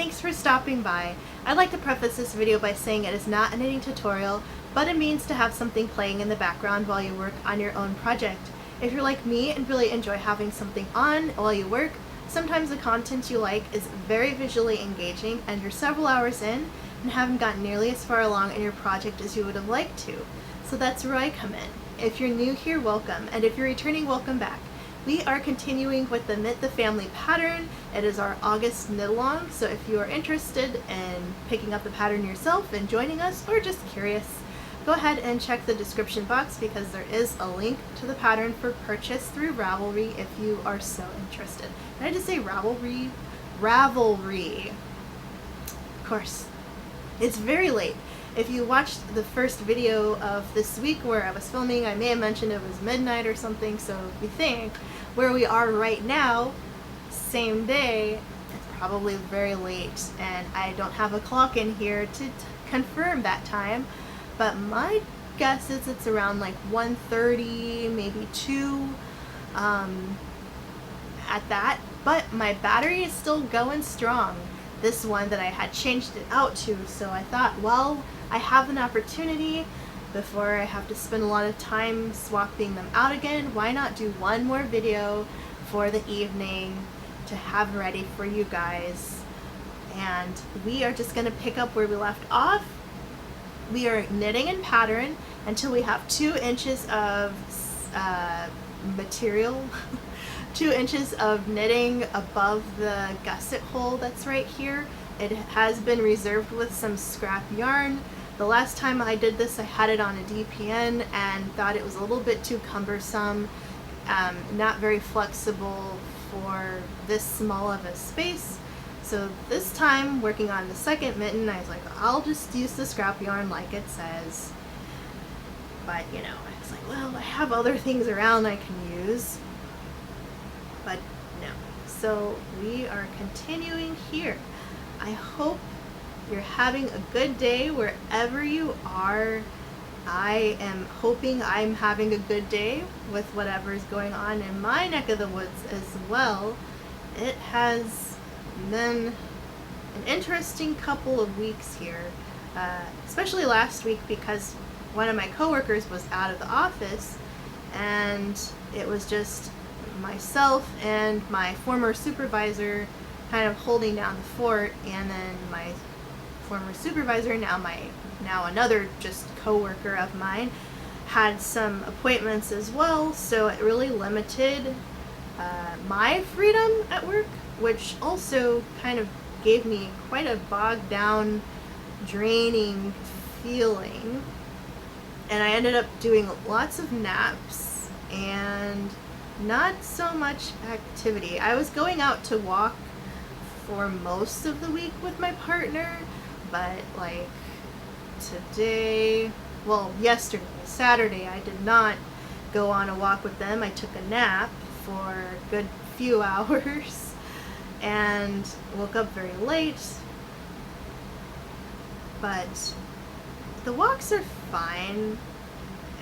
Thanks for stopping by. I'd like to preface this video by saying it is not a knitting tutorial, but a means to have something playing in the background while you work on your own project. If you're like me and really enjoy having something on while you work, sometimes the content you like is very visually engaging and you're several hours in and haven't gotten nearly as far along in your project as you would have liked to. So that's where I come in. If you're new here, welcome, and if you're returning, welcome back. We are continuing with the Mitt the Family pattern. It is our August knit-along, so if you are interested in picking up the pattern yourself and joining us, or just curious, go ahead and check the description box because there is a link to the pattern for purchase through Ravelry if you are so interested. Did I just say Ravelry? Ravelry. Of course. It's very late. If you watched the first video of this week where I was filming, I may have mentioned it was midnight or something, so if you think where we are right now, same day, it's probably very late, and I don't have a clock in here to confirm that time, but my guess is it's around like 1:30, maybe 2 at that, but my battery is still going strong. This one that I had changed it out to, so I thought, well, I have an opportunity before I have to spend a lot of time swapping them out again. Why not do one more video for the evening to have ready for you guys? And we are just going to pick up where we left off. We are knitting in pattern until we have 2 inches of material 2 inches of knitting above the gusset hole that's right here. It has been reserved with some scrap yarn. The last time I did this, I had it on a DPN and thought it was a little bit too cumbersome, not very flexible for this small of a space. So this time, working on the second mitten, I was like, I'll just use the scrap yarn like it says. But, you know, I was like, well, I have other things around I can use. But no. So we are continuing here. I hope you're having a good day wherever you are. I am hoping I'm having a good day with whatever is going on in my neck of the woods as well. It has been an interesting couple of weeks here, especially last week because one of my coworkers was out of the office and it was just myself and my former supervisor kind of holding down the fort, and then my former supervisor, now another just coworker of mine, had some appointments as well, so it really limited my freedom at work, which also kind of gave me quite a bogged down, draining feeling, and I ended up doing lots of naps and not so much activity. I was going out to walk for most of the week with my partner, but like today, well, yesterday, Saturday, I did not go on a walk with them. I took a nap for a good few hours and woke up very late, but the walks are fine.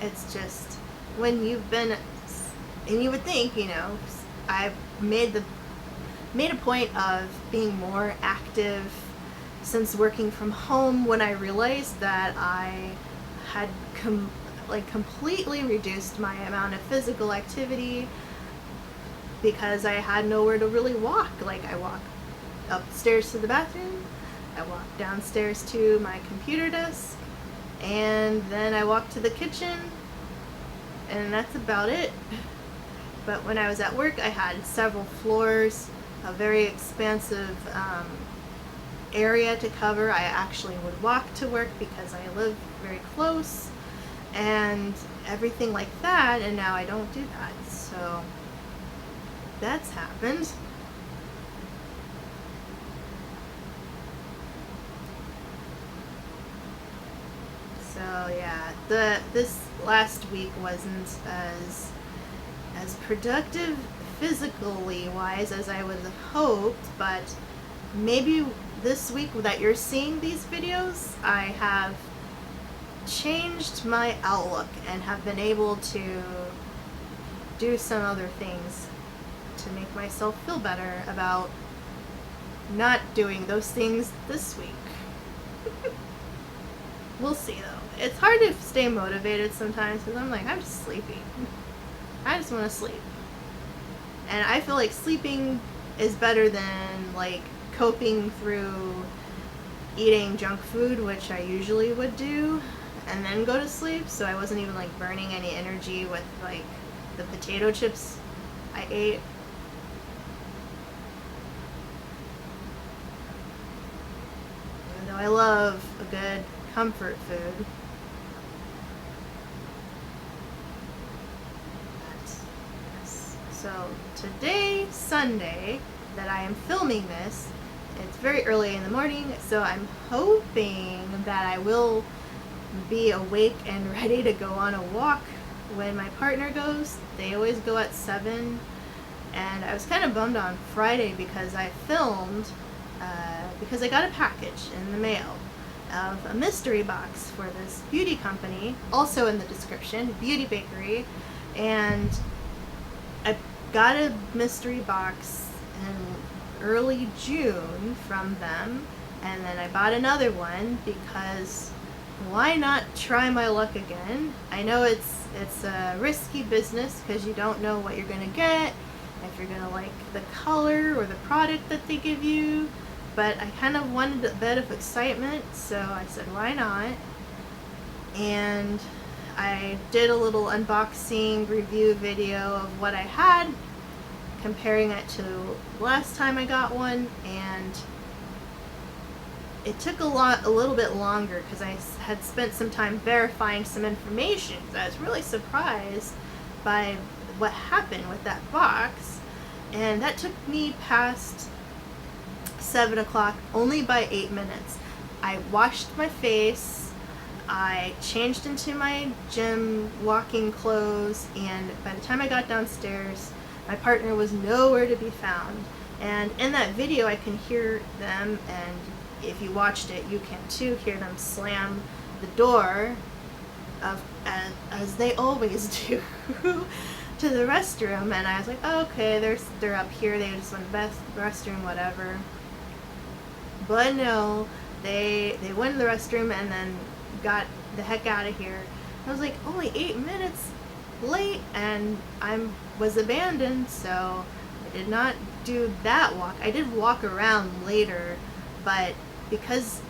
It's just when you've been, and you would think, you know, I've made a point of being more active since working from home, when I realized that I had completely reduced my amount of physical activity because I had nowhere to really walk. Like, I walk upstairs to the bathroom, I walk downstairs to my computer desk, and then I walk to the kitchen, and that's about it. But when I was at work, I had several floors, a very expansive area to cover. I actually would walk to work because I live very close and everything like that, and now I don't do that. So that's happened. So yeah, this last week wasn't as productive physically wise as I would have hoped, but maybe this week that you're seeing these videos, I have changed my outlook and have been able to do some other things to make myself feel better about not doing those things this week. We'll see though. It's hard to stay motivated sometimes because I'm like, I'm just sleepy. I just want to sleep. And I feel like sleeping is better than like coping through eating junk food, which I usually would do, and then go to sleep. So I wasn't even like burning any energy with like the potato chips I ate. Even though I love a good comfort food. But, yes. So today, Sunday, that I am filming this, it's very early in the morning, so I'm hoping that I will be awake and ready to go on a walk when my partner goes. They always go at 7, and I was kind of bummed on Friday because I filmed because I got a package in the mail of a mystery box for this beauty company, also in the description, Beauty Bakery, and I got a mystery box in early June from them, and then I bought another one because why not try my luck again? I know it's a risky business because you don't know what you're gonna get, if you're gonna like the color or the product that they give you, but I kind of wanted a bit of excitement, so I said why not. And I did a little unboxing review video of what I had, comparing it to last time I got one, and it took a little bit longer because I had spent some time verifying some information. I was really surprised by what happened with that box, and that took me past 7 o'clock only by 8 minutes. I washed my face, I changed into my gym walking clothes, and by the time I got downstairs, my partner was nowhere to be found. And in that video I can hear them, and if you watched it you can too, hear them slam the door as they always do to the restroom. And I was like, oh, okay, they're up here, they just went to the restroom, whatever. But no, they went to the restroom and then got the heck out of here. I was like, only 8 minutes late, and I was abandoned, so I did not do that walk. I did walk around later, but because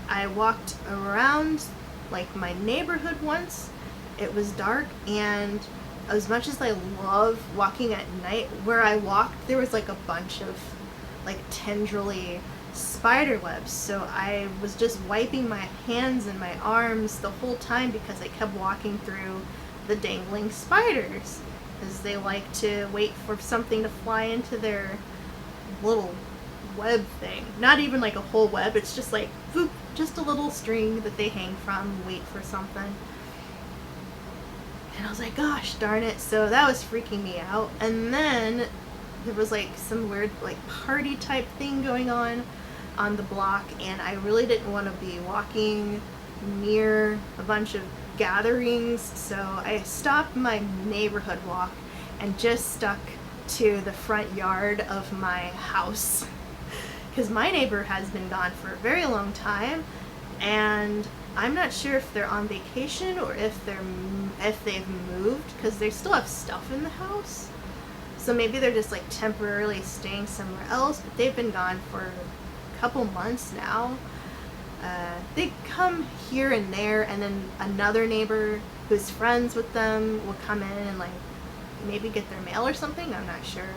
I walked around like my neighborhood once, it was dark, and as much as I love walking at night, where I walked there was like a bunch of like tendrily spider webs, so I was just wiping my hands and my arms the whole time because I kept walking through the dangling spiders, because they like to wait for something to fly into their little web thing. Not even like a whole web, it's just like whoop, just a little string that they hang from, wait for something. And I was like, gosh darn it. So that was freaking me out. And then there was like some weird like party type thing going on the block, and I really didn't want to be walking near a bunch of gatherings, so I stopped my neighborhood walk and just stuck to the front yard of my house, because my neighbor has been gone for a very long time, and I'm not sure if they're on vacation or if they've moved, because they still have stuff in the house, so maybe they're just like temporarily staying somewhere else, but they've been gone for a couple months now. They come here and there, and then another neighbor who's friends with them will come in and like maybe get their mail or something, I'm not sure.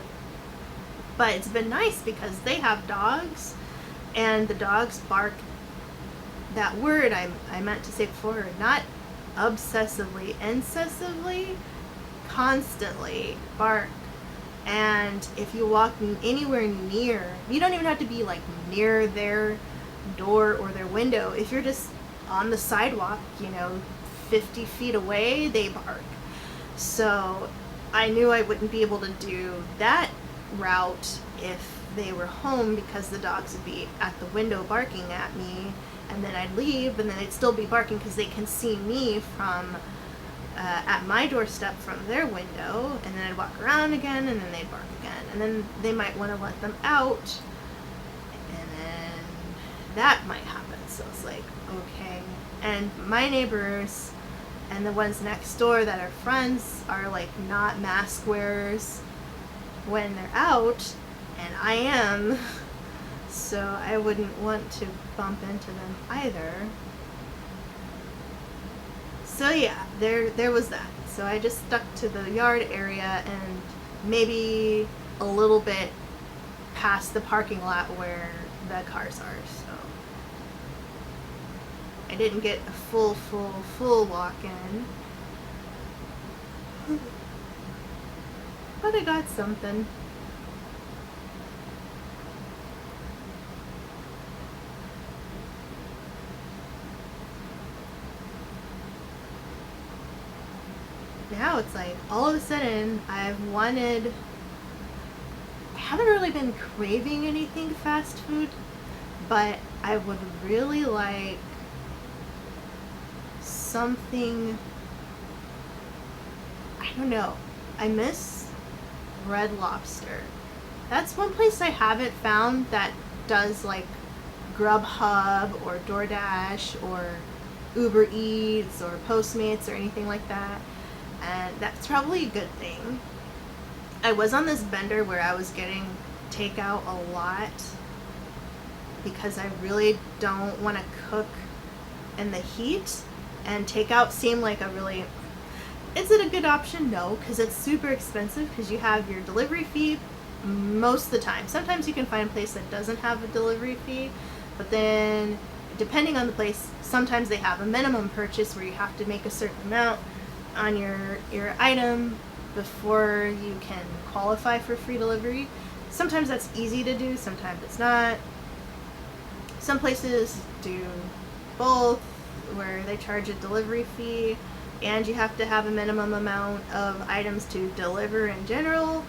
But it's been nice because they have dogs, and the dogs bark, that word I meant to say before, not obsessively, incessively, constantly bark. And if you walk anywhere near, you don't even have to be like near their door or their window. If you're just on the sidewalk, 50 feet away, they bark. So I knew I wouldn't be able to do that route if they were home, because the dogs would be at the window barking at me, and then I'd leave and then they'd still be barking because they can see me from at my doorstep from their window, and then I'd walk around again and then they'd bark again, and then they might want to let them out. that might happen. So it's like, okay. And my neighbors and the ones next door that are friends are like not mask wearers when they're out, and I am. So I wouldn't want to bump into them either. So yeah, there was that. So I just stuck to the yard area and maybe a little bit past the parking lot where the cars are. So I didn't get a full walk in. But I got something. Now it's like all of a sudden I haven't really been craving anything fast food, but I would really like something, I don't know. I miss Red Lobster. That's one place I haven't found that does like Grubhub or DoorDash or Uber Eats or Postmates or anything like that. And that's probably a good thing. I was on this bender where I was getting takeout a lot because I really don't want to cook in the heat, and takeout seemed like a really... Is it a good option? No, because it's super expensive because you have your delivery fee most of the time. Sometimes you can find a place that doesn't have a delivery fee, but then depending on the place, sometimes they have a minimum purchase where you have to make a certain amount on your item before you can qualify for free delivery. Sometimes that's easy to do, sometimes it's not. Some places do both, where they charge a delivery fee and you have to have a minimum amount of items to deliver in general.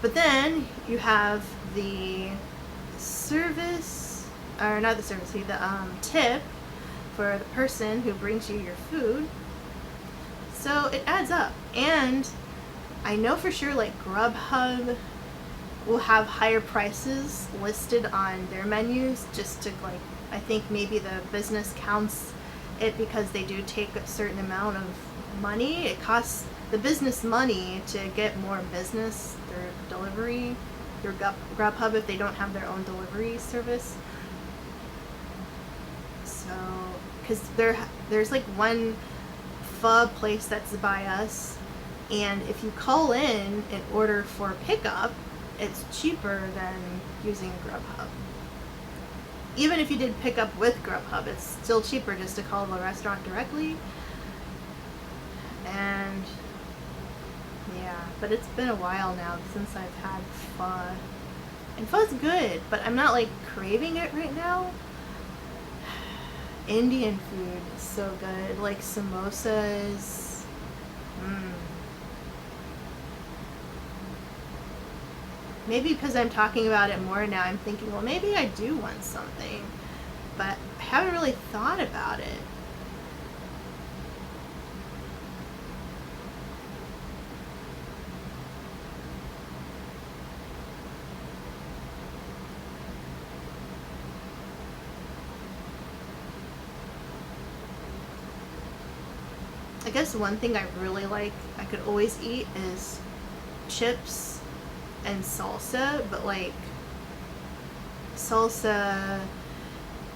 But then you have the service, or not the service fee, the tip for the person who brings you your food. So it adds up. And I know for sure like Grubhub will have higher prices listed on their menus, just to like, I think maybe the business counts it because they do take a certain amount of money. It costs the business money to get more business through delivery, through Grubhub, if they don't have their own delivery service. So, because there's like one pho place that's by us, and if you call in and order for pickup, it's cheaper than using Grubhub. Even if you did pick up with Grubhub, it's still cheaper just to call the restaurant directly. And yeah, but it's been a while now since I've had pho. And pho's good, but I'm not like craving it right now. Indian food is so good, like samosas. Maybe because I'm talking about it more now, I'm thinking, well, maybe I do want something, but I haven't really thought about it. I guess one thing I really like, I could always eat, is chips and salsa, but like salsa,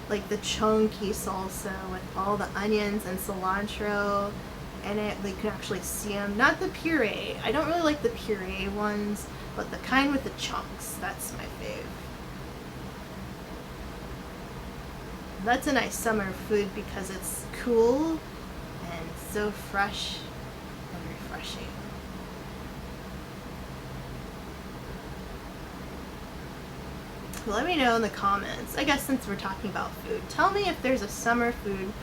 like the chunky salsa with all the onions and cilantro in it. Like you can actually see them. Not the puree. I don't really like the puree ones, but the kind with the chunks. That's my fave. That's a nice summer food because it's cool and so fresh and refreshing. Let me know in the comments. I guess since we're talking about food, tell me if there's a summer food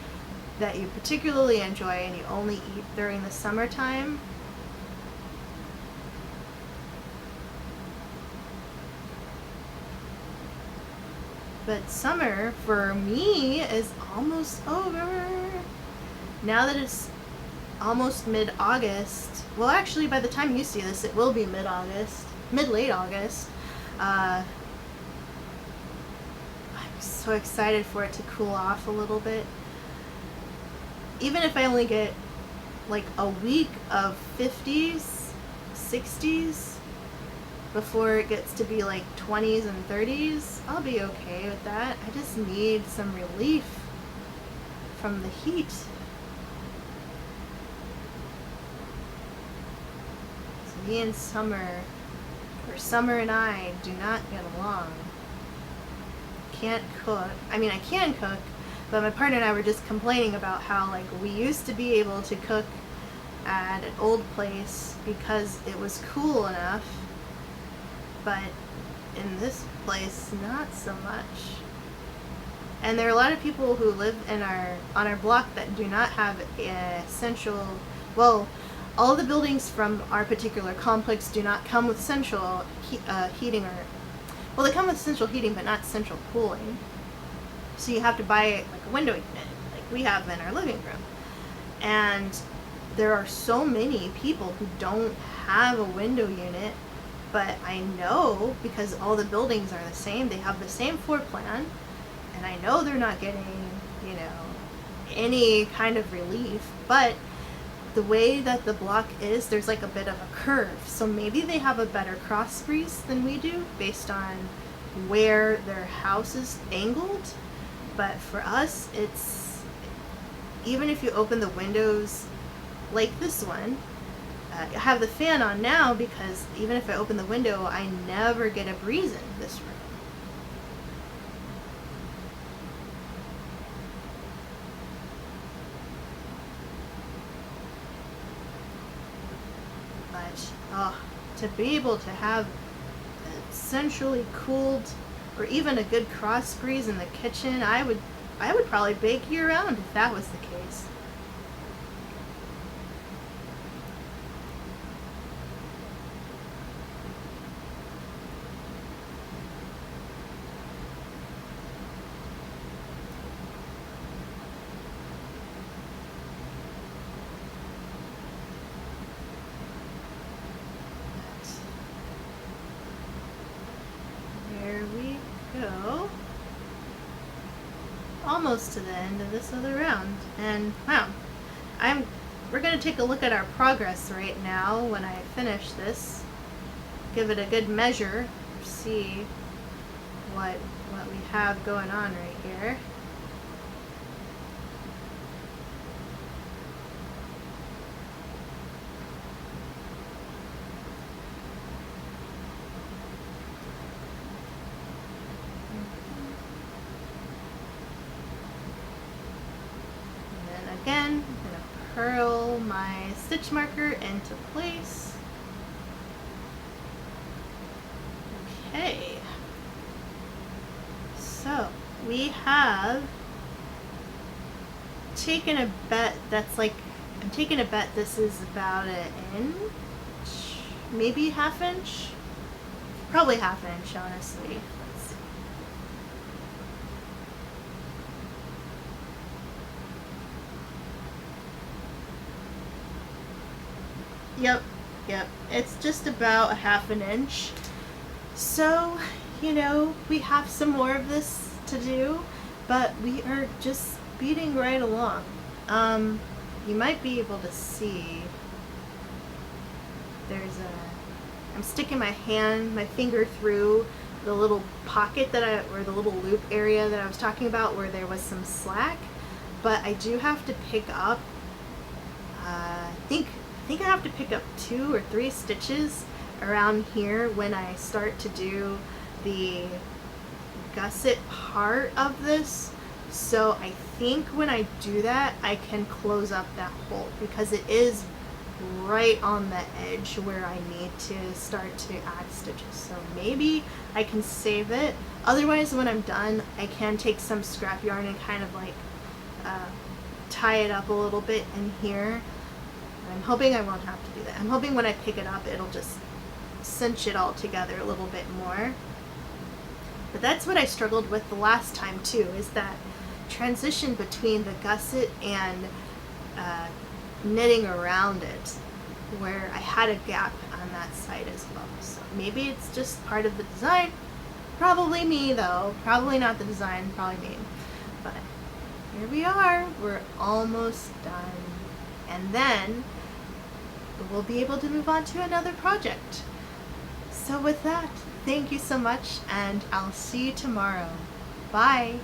that you particularly enjoy and you only eat during the summertime. But summer for me is almost over. Now that it's almost mid-August, well actually by the time you see this it will be mid-August, mid-late August. I'm so excited for it to cool off a little bit. Even if I only get like a week of 50s, 60s, before it gets to be like 20s and 30s, I'll be okay with that. I just need some relief from the heat. So me and Summer, or Summer and I, do not get along. Can't cook. I mean, I can cook, but my partner and I were just complaining about how, like, we used to be able to cook at an old place because it was cool enough, but in this place, not so much. And there are a lot of people who live in on our block that do not have a central, well, all the buildings from our particular complex do not come with central heating, or, well, they come with central heating, but not central cooling. So you have to buy like a window unit, like we have in our living room. And there are so many people who don't have a window unit, but I know because all the buildings are the same, they have the same floor plan, and I know they're not getting, you know, any kind of relief. But the way that the block is, there's like a bit of a curve, so maybe they have a better cross breeze than we do based on where their house is angled. But for us, it's, even if you open the windows like this one, I have the fan on now because even if I open the window, I never get a breeze in this room. But to be able to have a centrally cooled, or even a good cross breeze in the kitchen, I would probably bake year round if that was the case. Go almost to the end of this other round, and wow, we're gonna take a look at our progress right now when I finish this, give it a good measure, see what we have going on right here. Again, I'm going to curl my stitch marker into place. Okay. So, we have taken a bet that's like, I'm taking a bet this is about an inch, maybe half inch? Probably half inch, honestly. Let's see. Yep, it's just about a half an inch. So, you know, we have some more of this to do, but we are just speeding right along. You might be able to see, I'm sticking my finger through the little pocket or the little loop area that I was talking about where there was some slack, but I do have to pick up, I think I have to pick up 2 or 3 stitches around here when I start to do the gusset part of this. So I think when I do that, I can close up that hole because it is right on the edge where I need to start to add stitches. So maybe I can save it. Otherwise, when I'm done, I can take some scrap yarn and kind of like tie it up a little bit in here. I'm hoping I won't have to do that. I'm hoping when I pick it up, it'll just cinch it all together a little bit more. But that's what I struggled with the last time too, is that transition between the gusset and knitting around it, where I had a gap on that side as well. So maybe it's just part of the design. Probably me though. Probably not the design, probably me. But here we are. We're almost done. And then we'll be able to move on to another project. So with that, thank you so much, and I'll see you tomorrow. Bye.